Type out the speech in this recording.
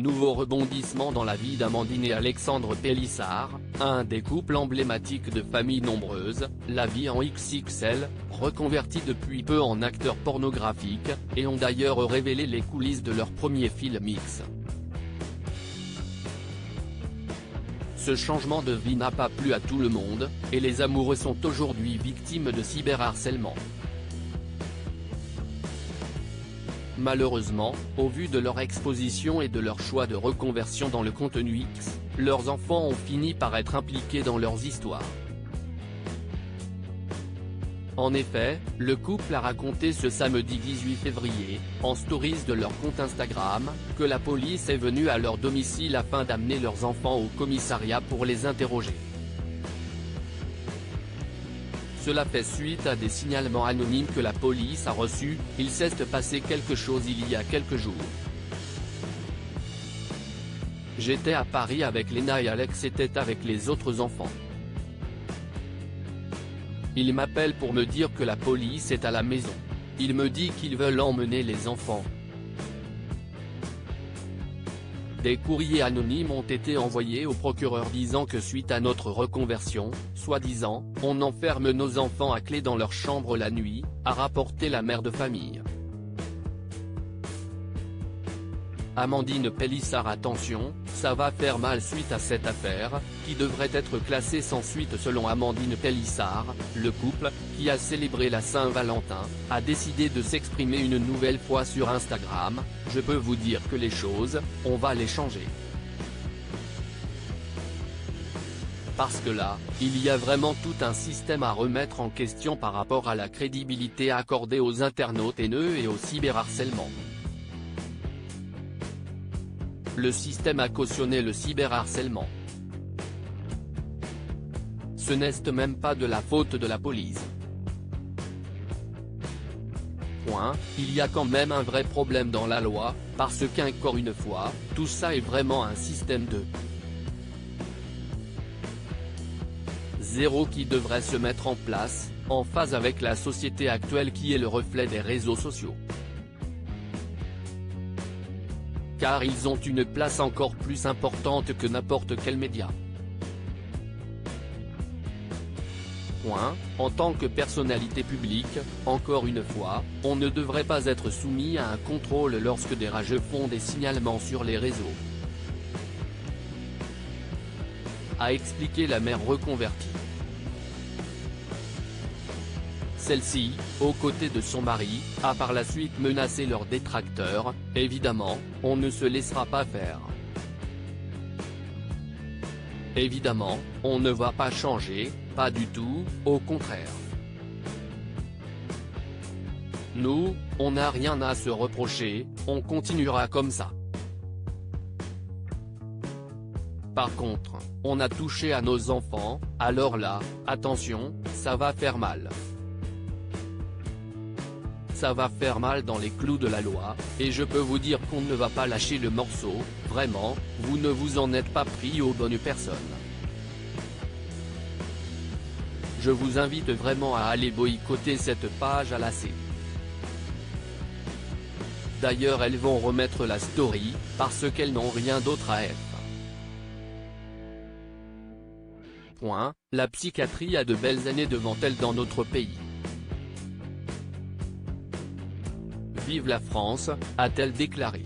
Nouveau rebondissement dans la vie d'Amandine et Alexandre Pélissard, un des couples emblématiques de familles nombreuses, la vie en XXL, reconvertis depuis peu en acteurs pornographiques, et ont d'ailleurs révélé les coulisses de leur premier film X. Ce changement de vie n'a pas plu à tout le monde, et les amoureux sont aujourd'hui victimes de cyberharcèlement. Malheureusement, au vu de leur exposition et de leur choix de reconversion dans le contenu X, leurs enfants ont fini par être impliqués dans leurs histoires. En effet, le couple a raconté ce samedi 18 février, en stories de leur compte Instagram, que la police est venue à leur domicile afin d'amener leurs enfants au commissariat pour les interroger. Cela fait suite à des signalements anonymes que la police a reçus. Il s'est passé quelque chose il y a quelques jours. J'étais à Paris avec Léna et Alex était avec les autres enfants. Il m'appelle pour me dire que la police est à la maison. Il me dit qu'ils veulent emmener les enfants. Des courriers anonymes ont été envoyés au procureur disant que suite à notre reconversion, soi-disant, on enferme nos enfants à clé dans leur chambre la nuit, a rapporté la mère de famille. Amandine Pélissard. Attention, ça va faire mal suite à cette affaire, qui devrait être classée sans suite selon Amandine Pélissard. Le couple, qui a célébré la Saint-Valentin, a décidé de s'exprimer une nouvelle fois sur Instagram. Je peux vous dire que les choses, on va les changer. Parce que là, il y a vraiment tout un système à remettre en question par rapport à la crédibilité accordée aux internautes haineux et au cyberharcèlement. Le système a cautionné le cyberharcèlement. Ce n'est même pas de la faute de la police. Il y a quand même un vrai problème dans la loi, parce qu'encore une fois, tout ça est vraiment un système de zéro qui devrait se mettre en place, en phase avec la société actuelle qui est le reflet des réseaux sociaux. Car ils ont une place encore plus importante que n'importe quel média. En tant que personnalité publique, encore une fois, on ne devrait pas être soumis à un contrôle lorsque des rageux font des signalements sur les réseaux. A expliqué la mère reconvertie. Celle-ci, aux côtés de son mari, a par la suite menacé leurs détracteurs. Évidemment, on ne se laissera pas faire. Évidemment, on ne va pas changer, pas du tout, au contraire. Nous, on n'a rien à se reprocher, on continuera comme ça. Par contre, on a touché à nos enfants, alors là, attention, ça va faire mal. Ça va faire mal dans les clous de la loi, et je peux vous dire qu'on ne va pas lâcher le morceau, vraiment, vous ne vous en êtes pas pris aux bonnes personnes. Je vous invite vraiment à aller boycotter cette page à lacet. D'ailleurs elles vont remettre la story, parce qu'elles n'ont rien d'autre à être. La psychiatrie a de belles années devant elle dans notre pays. Vive la France, a-t-elle déclaré.